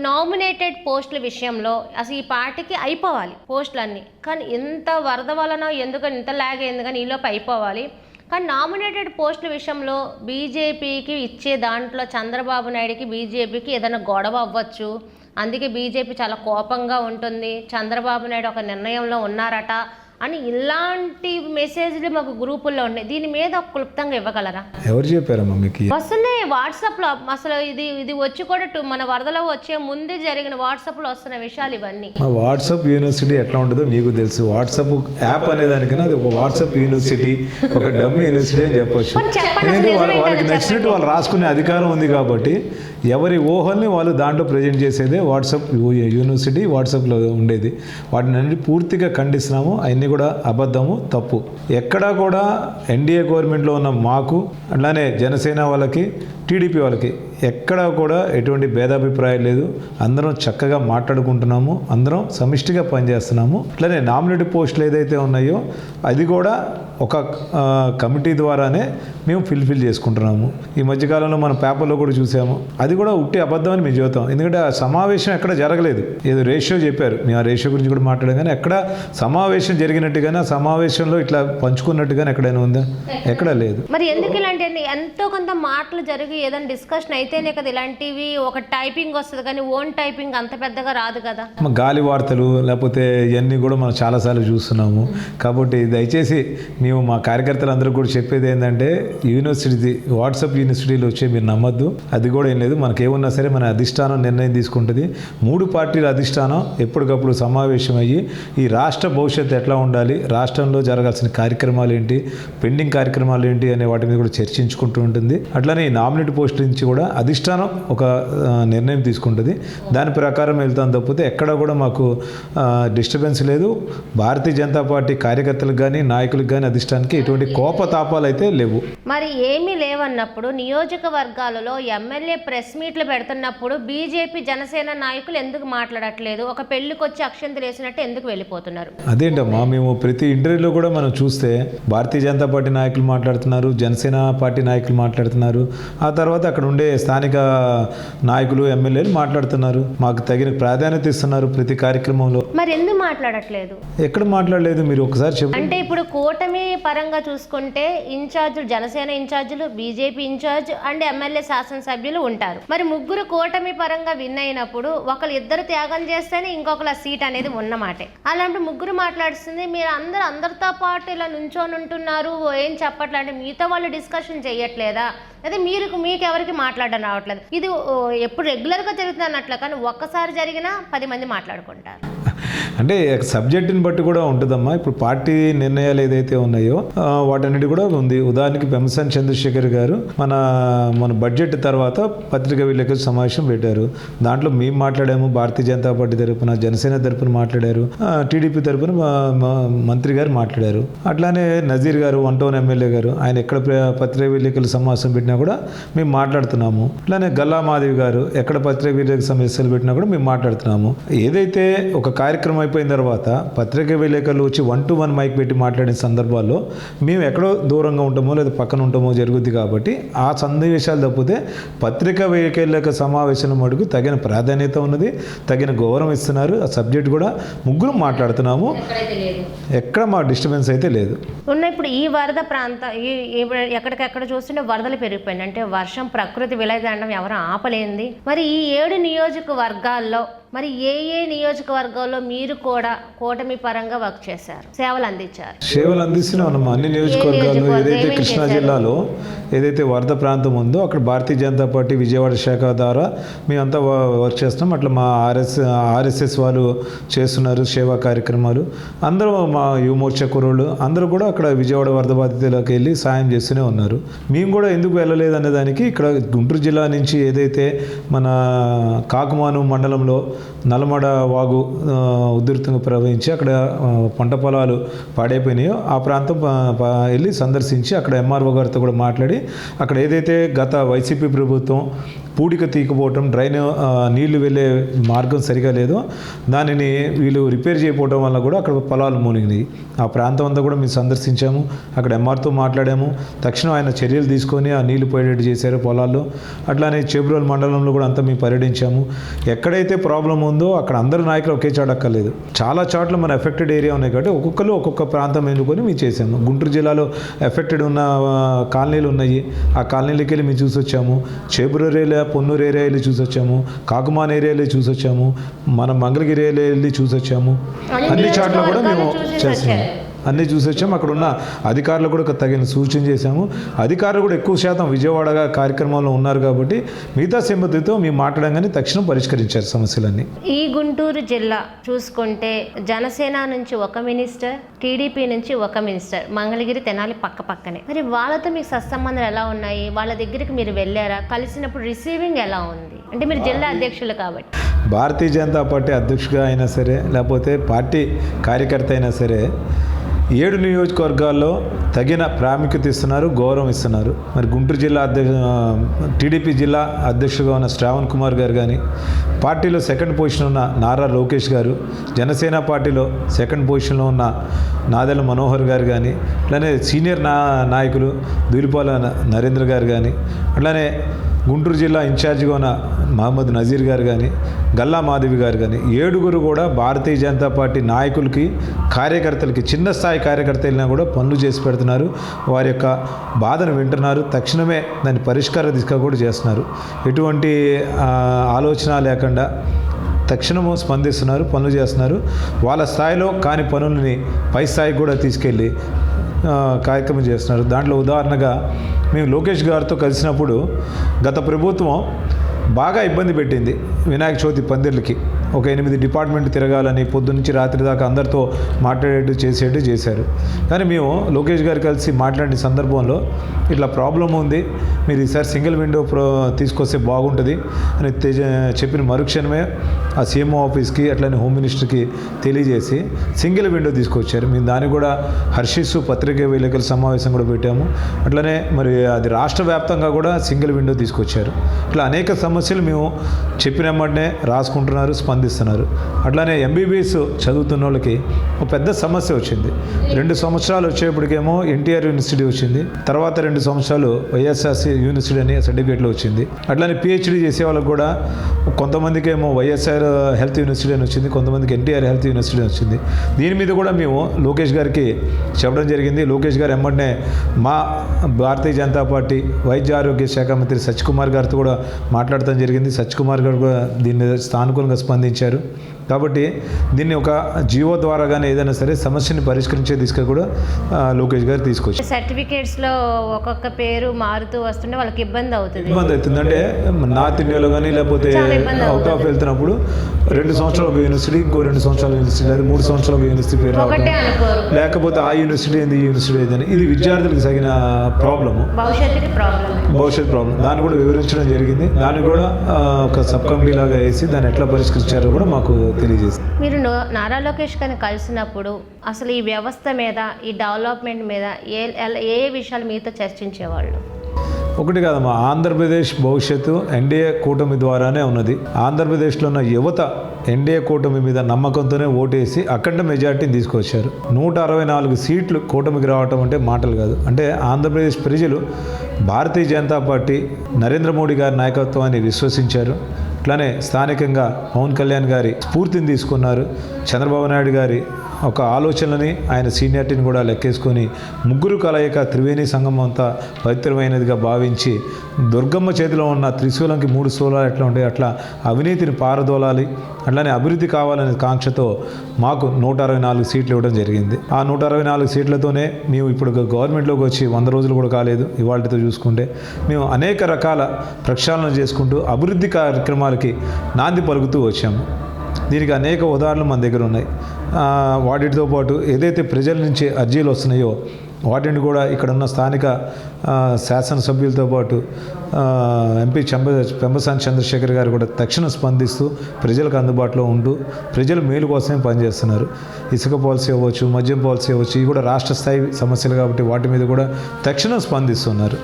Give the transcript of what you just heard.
Nominated పోస్టుల విషయంలో అసలు ఈ పార్టీకి అయిపోవాలి పోస్టులన్నీ, కానీ ఇంత వరద వలన ఎందుకని ఇంత లాగ్ అయింది, కానీ ఈలోపు అయిపోవాలి. కానీ నామినేటెడ్ పోస్టుల విషయంలో బీజేపీకి ఇచ్చే దాంట్లో చంద్రబాబు నాయుడుకి బీజేపీకి ఏదైనా గొడవ అవ్వచ్చు, అందుకే బీజేపీ చాలా కోపంగా ఉంటుంది, చంద్రబాబు నాయుడు ఒక నిర్ణయంలో ఉన్నారట అని ఇలాంటి మెసేజ్లు మాకు గ్రూపుల్లో ఉన్నాయి. దీని మీద ఒక క్లుప్తంగా ఇవ్వగలరా? ఎవరు చెప్పారమ్మా మీకు? వస్తున్నాయి వాట్సాప్లో. అసలు ఇది వచ్చి కూడా మన వరదలో వచ్చే ముందే జరిగిన వాట్సాప్లో వస్తున్న విషయాలు ఇవన్నీ. వాట్సాప్ యూనివర్సిటీ ఎట్లా ఉంటుందో మీకు తెలుసు. వాట్సాప్ యాప్ అనే దానికన్నా అది ఒక వాట్సాప్ యూనివర్సిటీ, ఒక డమ్మీ యూనివర్సిటీ అని చెప్పొచ్చు. ఎందుకంటే వాళ్ళకి నచ్చినట్టు వాళ్ళు రాసుకునే అధికారం ఉంది కాబట్టి ఎవరి ఊహల్ని వాళ్ళు దాంట్లో ప్రజెంట్ చేసేదే వాట్సాప్ యూనివర్సిటీ. వాట్సాప్లో ఉండేది వాటిని అన్ని పూర్తిగా ఖండిస్తున్నాము. అవన్నీ కూడా అబద్ధము, తప్పు. ఎక్కడా కూడా ఎన్డీఏ గవర్నమెంట్లో ఉన్న మాకు అట్లానే జనసేన వాళ్ళకి టీడీపీ వాళ్ళకి ఎక్కడా కూడా ఎటువంటి భేదాభిప్రాయం లేదు. అందరం చక్కగా మాట్లాడుకుంటున్నాము, అందరం సమిష్టిగా పనిచేస్తున్నాము. అట్లనే నామినేటెడ్ పోస్టులు ఏదైతే ఉన్నాయో అది కూడా ఒక కమిటీ ద్వారానే మేము ఫిల్ చేసుకుంటున్నాము. ఈ మధ్యకాలంలో మన పేపర్లో కూడా చూసాము, అది కూడా ఉట్టి అబద్ధం అని మేము చెబుతాం. ఎందుకంటే ఆ సమావేశం ఎక్కడ జరగలేదు. ఏదో రేషియో చెప్పారు, మేము ఆ రేషియో గురించి కూడా మాట్లాడాం, కానీ ఎక్కడ సమావేశం జరిగినట్టుగానే ఆ సమావేశంలో ఇట్లా పంచుకున్నట్టుగానే ఎక్కడైనా ఉందా? ఎక్కడా లేదు. మరి ఎందుకు ఇలాంటి ఎంతో కొంత మాటలు జరిగి ఏదైనా డిస్కషన్ అయితేనే కదా ఇలాంటివి. ఒక టైపింగ్ వస్తుంది కానీ ఓన్ టైపింగ్ అంత పెద్దగా రాదు కదా. గాలి వార్తలు లేకపోతే ఇవన్నీ కూడా మనం చాలాసార్లు చూస్తున్నాము. కాబట్టి దయచేసి మేము మా కార్యకర్తలందరూ కూడా చెప్పేది ఏంటంటే యూనివర్సిటీ వాట్సాప్ యూనివర్సిటీలో వచ్చే మీరు నమ్మద్దు. అది కూడా ఏం లేదు. మనకేమున్నా సరే మన అధిష్టానం నిర్ణయం తీసుకుంటుంది. 3 పార్టీల అధిష్టానం ఎప్పటికప్పుడు సమావేశం అయ్యి ఈ రాష్ట్ర భవిష్యత్తు ఎట్లా ఉండాలి, రాష్ట్రంలో జరగాల్సిన కార్యక్రమాలు ఏంటి, పెండింగ్ కార్యక్రమాలు ఏంటి అనే వాటి మీద కూడా చర్చించుకుంటూ ఉంటుంది. అట్లానే ఈ నామినేట్ పోస్ట్ నుంచి కూడా అధిష్టానం ఒక నిర్ణయం తీసుకుంటుంది. దాని ప్రకారం వెళ్తాం తప్పితే ఎక్కడ కూడా మాకు డిస్టర్బెన్స్ లేదు. భారతీయ జనతా పార్టీ కార్యకర్తలకు కానీ నాయకులకు కానీ అధిష్టానికి ఎటువంటి కోపతాపాలు అయితే లేవు. మరి ఏమీ లేవన్నప్పుడు నియోజకవర్గాలలో ఎమ్మెల్యే ప్రెస్ మీట్లు పెడుతున్నప్పుడు బీజేపీ జనసేన నాయకులు ఎందుకు మాట్లాడట్లేదు? ఒక పెళ్లికి వచ్చి అక్షంతలు వేసినట్టు ఎందుకు వెళ్ళిపోతున్నారు? అదేంటమ్మా, మేము ప్రతి ఇంటర్వ్యూలో కూడా మనం చూస్తే భారతీయ జనతా పార్టీ నాయకులు మాట్లాడుతున్నారు, జనసేన పార్టీ నాయకులు మాట్లాడుతున్నారు, ఆ తర్వాత అక్కడ ఉండే స్థానిక నాయకులు ఎమ్మెల్యేలు మాట్లాడుతున్నారు. మాకు తగిన ప్రాధాన్యత ఇస్తున్నారు ప్రతి కార్యక్రమంలో. మరి ఎందుకు మాట్లాడట్లేదు? ఎక్కడ మాట్లాడలేదు మీరు ఒకసారి చెప్పండి. అంటే ఇప్పుడు కూటమి పరంగా చూసుకుంటే ఇన్ఛార్జులు జనసేన ఇన్ఛార్జులు, బీజేపీ ఇన్ఛార్జ్ అండ్ ఎమ్మెల్యే శాసనసభ్యులు ఉంటారు. మరి ముగ్గురు కూటమి పరంగా విన్ అయినప్పుడు ఇద్దరు త్యాగం చేస్తేనే ఇంకొకరు సీట్ అనేది ఉన్నమాటే. అలాంటి ముగ్గురు మాట్లాడుతుంది, మీరు అందరితో పాటు ఇలా నుంచొని ఉంటున్నారు, ఏం చెప్పట్లే అంటే మీతో వాళ్ళు డిస్కషన్ చేయట్లేదా? అదే మీకు ఎవరికి మాట్లాడడం రావట్లేదు. ఇది ఎప్పుడు రెగ్యులర్గా జరుగుతుంది అన్నట్లు, కానీ ఒక్కసారి జరిగినా 10 మంది మాట్లాడుకుంటారు. అంటే సబ్జెక్టుని బట్టి కూడా ఉంటుందమ్మా. ఇప్పుడు పార్టీ నిర్ణయాలు ఏదైతే ఉన్నాయో వాటన్నిటి కూడా ఉంది. ఉదాహరణకి పెంసాని చంద్రశేఖర్ గారు మన బడ్జెట్ తర్వాత పత్రికా విలేకరుల సమావేశం పెట్టారు. దాంట్లో మేము మాట్లాడాము, భారతీయ జనతా పార్టీ తరపున, జనసేన తరపున మాట్లాడారు, టీడీపీ తరపున మంత్రి గారు మాట్లాడారు. అట్లానే నజీర్ గారు 1 టౌన్ ఎమ్మెల్యే గారు ఆయన ఎక్కడ పత్రికా విలేకరుల సమావేశం పెట్టినా కూడా మేము మాట్లాడుతున్నాము. అట్లానే గల్లా మాధవి గారు ఎక్కడ పత్రికా విలేకరుల సమస్యలు పెట్టినా కూడా మేము మాట్లాడుతున్నాము. ఏదైతే ఒక కార్యక్రమం అయిపోయిన తర్వాత పత్రికా విలేకరులు వచ్చి 1-to-1 మైక్ పెట్టి మాట్లాడిన సందర్భాల్లో మేము ఎక్కడో దూరంగా ఉంటామో లేదా పక్కన ఉంటామో జరుగుద్ది. కాబట్టి ఆ సన్నివేశాలు తప్పితే పత్రికా విలేకరుల సమావేశం మటుకు తగిన ప్రాధాన్యత ఉన్నది, తగిన గౌరవం ఇస్తున్నారు. ఆ సబ్జెక్ట్ కూడా ముగ్గురు మాట్లాడుతున్నాము, ఎక్కడ మా డిస్టర్బెన్స్ అయితే లేదు. ఇప్పుడు ఈ వరద ఎక్కడికెక్కడ చూస్తుంటే వరదలు పెరిగిపోయింది. అంటే వర్షం ప్రకృతి విలయదండం ఎవరు ఆపలేంది. మరి ఈ 7 నియోజకవర్గాల్లో మరి ఏ నియోజకవర్గాల్లో మీరు కూడా కూటమి పరంగా వర్క్ చేశారు, సేవలు అందిస్తున్నాం? అన్ని నియోజకవర్గాల్లో ఏదైతే కృష్ణా జిల్లాలో ఏదైతే వరద ప్రాంతం ఉందో అక్కడ భారతీయ జనతా పార్టీ విజయవాడ శాఖ ద్వారా మేమంతా వర్క్ చేస్తున్నాం. అట్లా మా ఆర్ఎస్ఎస్ వాళ్ళు చేస్తున్నారు సేవా కార్యక్రమాలు. అందరూ మా యువమోర్చా కుర్రోళ్ళు అందరూ కూడా అక్కడ విజయవాడ వరద బాధితులకు వెళ్ళి సాయం చేస్తూనే ఉన్నారు. మేము కూడా ఎందుకు వెళ్ళలేదు అనే దానికి ఇక్కడ గుంటూరు జిల్లా నుంచి ఏదైతే మన కాకుమాను మండలంలో నల్లమడ వాగు ఉధృతంగా ప్రవహించి అక్కడ పంట పొలాలు పాడైపోయినాయో ఆ ప్రాంతం వెళ్ళి సందర్శించి అక్కడ ఎంఆర్ఓ గారితో కూడా మాట్లాడి అక్కడ ఏదైతే గత వైసీపీ ప్రభుత్వం పూడిక తీయకపోవటం, నీళ్లు వెళ్ళే మార్గం సరిగా లేదు, దానిని వీళ్ళు రిపేర్ చేయకపోవడం వల్ల కూడా అక్కడ పొలాలు మునిగినాయి. ఆ ప్రాంతం అంతా కూడా మేము సందర్శించాము, అక్కడ ఎంఆర్తో మాట్లాడాము. తక్షణం ఆయన చర్యలు తీసుకొని ఆ నీళ్లు పోయేటట్టు చేశారు పొలాల్లో. అట్లానే చేబ్రోలు మండలంలో కూడా అంతా మేము పర్యటించాము. ఎక్కడైతే ప్రాబ్లం ఉందో అక్కడ అందరూ నాయకులు ఒకే చోట అక్కర్లేదు, చాలా చోట్ల మన ఎఫెక్టెడ్ ఏరియా ఉన్నాయి కాబట్టి ఒక్కొక్కరు ఒక్కొక్క ప్రాంతం ఎన్నుకొని మేము చేసాము. గుంటూరు జిల్లాలో ఎఫెక్టెడ్ ఉన్న కాలనీలు ఉన్నాయి, ఆ కాలనీలకి వెళ్ళి మేము చూసి వచ్చాము. చేబ్రోలు ఏరియా, పొన్నూరు ఏరియా వెళ్ళి చూసి వచ్చాము, కాకుమాన్ ఏరియాలో చూసి వచ్చాము, మన మంగళగిరి ఏరియా వెళ్ళి చూసి వచ్చాము. అన్ని చోట్ల కూడా మేము చేసాము, అన్నీ చూసి వచ్చాము. అక్కడ ఉన్న అధికారులు కూడా తగిన సూచన చేశాము. అధికారులు కూడా ఎక్కువ శాతం విజయవాడగా కార్యక్రమంలో ఉన్నారు కాబట్టి మిగతా సిబ్బందితో మేము మాట్లాడంగానే తక్షణం పరిష్కరించారు సమస్యలన్నీ. ఈ గుంటూరు జిల్లా చూసుకుంటే జనసేన నుంచి ఒక మినిస్టర్, టీడీపీ నుంచి ఒక మినిస్టర్, మంగళగిరి, తెనాలి పక్కనే. మరి వాళ్ళతో మీకు సత్సంబంధాలు ఎలా ఉన్నాయి? వాళ్ళ దగ్గరికి మీరు వెళ్ళారా? కలిసినప్పుడు రిసీవింగ్ ఎలా ఉంది? అంటే మీరు జిల్లా అధ్యక్షులు కాబట్టి. భారతీయ జనతా పార్టీ అధ్యక్షుడిగా అయినా సరే, లేకపోతే పార్టీ కార్యకర్త అయినా సరే, 7 నియోజకవర్గాల్లో తగిన ప్రాముఖ్యత ఇస్తున్నారు, గౌరవం ఇస్తున్నారు. మరి గుంటూరు జిల్లా టీడీపీ జిల్లా అధ్యక్షుడిగా ఉన్న శ్రావణ్ కుమార్ గారు కానీ, పార్టీలో సెకండ్ పొజిషన్ ఉన్న నారా లోకేష్ గారు, జనసేన పార్టీలో సెకండ్ పొజిషన్లో ఉన్న నాదెళ్ల మనోహర్ గారు కానీ, అట్లానే సీనియర్ నాయకులు దూలిపాల నరేంద్ర గారు కానీ, అట్లానే గుంటూరు జిల్లా ఇన్ఛార్జిగా ఉన్న మహమ్మద్ నజీర్ గారు కానీ, గల్లా మాధవి గారు కానీ, 7గురు కూడా భారతీయ జనతా పార్టీ నాయకులకి, కార్యకర్తలకి, చిన్న స్థాయి కార్యకర్తలైనా కూడా పనులు చేసి పెడుతున్నారు. వారి యొక్క బాధను వింటున్నారు, తక్షణమే దాన్ని పరిష్కార దిశగా కూడా చేస్తున్నారు. ఎటువంటి ఆలోచన లేకుండా తక్షణము స్పందిస్తున్నారు, పనులు చేస్తున్నారు. వాళ్ళ స్థాయిలో కాని పనులని పై స్థాయికి కూడా తీసుకెళ్ళి కార్యక్రమం చేస్తున్నారు. దాంట్లో ఉదాహరణగా మేము లోకేష్ గారితో కలిసినప్పుడు గత ప్రభుత్వం బాగా ఇబ్బంది పెట్టింది వినాయక చవితి పందిర్లకి. ఒక 8 డిపార్ట్మెంట్ తిరగాలని పొద్దున్నుంచి రాత్రి దాకా అందరితో మాట్లాడేట్టు చేశారు. కానీ మేము లోకేష్ గారు కలిసి మాట్లాడిన సందర్భంలో ఇట్లా ప్రాబ్లం ఉంది, మీరు ఈసారి సింగిల్ విండో తీసుకొస్తే బాగుంటుంది అని చెప్పిన మరుక్షణమే ఆ సీఎంఓ ఆఫీస్కి అట్లనే హోమ్ మినిస్టర్కి తెలియజేసి సింగిల్ విండో తీసుకొచ్చారు. మేము దాన్ని కూడా హర్షిస్తూ పత్రికా విలేకరుల సమావేశం కూడా పెట్టాము. అట్లనే మరి అది రాష్ట్ర వ్యాప్తంగా కూడా సింగిల్ విండో తీసుకొచ్చారు. ఇట్లా అనేక సమస్యలు మేము చెప్పినమ్మటనే రాసుకుంటున్నారు, స్పందిస్తున్నారు. అట్లానే ఎంబీబీఎస్ చదువుతున్న వాళ్ళకి ఒక పెద్ద సమస్య వచ్చింది. 2 సంవత్సరాలు వచ్చేప్పటికేమో ఎన్టీఆర్ యూనివర్సిటీ వచ్చింది, తర్వాత 2 సంవత్సరాలు వైఎస్ఆర్సీ యూనివర్సిటీ అని సర్టిఫికేట్లో వచ్చింది. అట్లానే పిహెచ్డీ చేసే వాళ్ళకి కూడా కొంతమందికి ఏమో వైఎస్ఆర్ హెల్త్ యూనివర్సిటీ అని వచ్చింది, కొంతమందికి ఎన్టీఆర్ హెల్త్ యూనివర్సిటీ అని వచ్చింది. దీని మీద కూడా మేము లోకేష్ గారికి చెప్పడం జరిగింది. లోకేష్ గారు ఎమ్మటనే మా భారతీయ జనతా పార్టీ వైద్య ఆరోగ్య శాఖ మంత్రి సత్యకుమార్ గారితో కూడా మాట్లాడటం జరిగింది. సత్యకుమార్ గారు కూడా దీని మీద సానుకూలంగా స్పందించారు. కాబట్టి దీన్ని ఒక జీవో ద్వారా కానీ ఏదైనా సరే సమస్యని పరిష్కరించే దిశగా కూడా లోకేష్ గారు తీసుకొచ్చారు. సర్టిఫికేట్స్లో ఒక్కొక్క పేరు మారుతూ వస్తుంటే వాళ్ళకి ఇబ్బంది అవుతుంది. అంటే నార్త్ ఇండియాలో కానీ లేకపోతే అవుట్ ఆఫ్ వెళ్తున్నప్పుడు 2 సంవత్సరాలు ఒక యూనివర్సిటీ, ఇంకో 2 సంవత్సరాల యూనివర్సిటీ, లేదా 3 సంవత్సరాల యూనివర్సిటీ పేరు రావడం, లేకపోతే ఆ యూనివర్సిటీ ఏంది, ఈ యూనివర్సిటీ ఏదని, ఇది విద్యార్థులకు తగిన ప్రాబ్లము, భవిష్యత్ ప్రాబ్లం. దాన్ని కూడా వివరించడం జరిగింది. దాన్ని కూడా ఒక సబ్ కమిటీ లాగా వేసి దాన్ని ఎట్లా పరిష్కరించారో కూడా మాకు తెలియజేస్తుంది. మీరు నారా లోకేష్ గారిని కలిసినప్పుడు అసలు ఈ వ్యవస్థ మీద, ఈ డెవలప్మెంట్ మీద ఏ విషయాలు మీతో చర్చించేవాళ్ళు? ఒకటి కాదమ్మా, ఆంధ్రప్రదేశ్ భవిష్యత్తు ఎన్డీఏ కూటమి ద్వారానే ఉన్నది. ఆంధ్రప్రదేశ్లో ఉన్న యువత ఎన్డీఏ కూటమి మీద నమ్మకంతోనే ఓటేసి అఖండ మెజార్టీని తీసుకొచ్చారు. 164 సీట్లు కూటమికి రావటం అంటే మాటలు కాదు. అంటే ఆంధ్రప్రదేశ్ ప్రజలు భారతీయ జనతా పార్టీ నరేంద్ర మోడీ గారి నాయకత్వాన్ని విశ్వసించారు. అట్లానే స్థానికంగా పవన్ కళ్యాణ్ గారి స్ఫూర్తిని తీసుకున్నారు. చంద్రబాబు నాయుడు గారి ఒక ఆలోచనని, ఆయన సీనియారిటీని కూడా లెక్కేసుకొని ముగ్గురు కలయిక త్రివేణి సంగమం అంతా పవిత్రమైనదిగా భావించి దుర్గమ్మ చేతిలో ఉన్న త్రిశూలంకి 3 శూలాలు ఎట్లా ఉంటాయి అట్లా అవినీతిని పారదోలాలి, అట్లానే అభివృద్ధి కావాలనే కాంక్షతో మాకు 164 సీట్లు ఇవ్వడం జరిగింది. ఆ 164 సీట్లతోనే మేము ఇప్పుడు గవర్నమెంట్లోకి వచ్చి 100 రోజులు కూడా కాలేదు. ఇవాళతో చూసుకుంటే మేము అనేక రకాల ప్రక్షాళన చేసుకుంటూ అభివృద్ధి కార్యక్రమాలకి నాంది పలుకుతూ వచ్చాము. దీనికి అనేక ఉదాహరణలు మన దగ్గర ఉన్నాయి. వాటితో పాటు ఏదైతే ప్రజల నుంచి అర్జీలు వస్తున్నాయో వాటిని కూడా ఇక్కడ ఉన్న స్థానిక శాసనసభ్యులతో పాటు ఎంపీ పెంబసాని చంద్రశేఖర్ గారు కూడా తక్షణం స్పందిస్తూ ప్రజలకు అందుబాటులో ఉంటూ ప్రజల మేలు కోసమే పనిచేస్తున్నారు. ఇసుక పాలసీ అవ్వచ్చు, మద్యం పాలసీ అవ్వచ్చు, ఇవి కూడా రాష్ట్ర స్థాయి సమస్యలు కాబట్టి వాటి మీద కూడా తక్షణం స్పందిస్తున్నారు.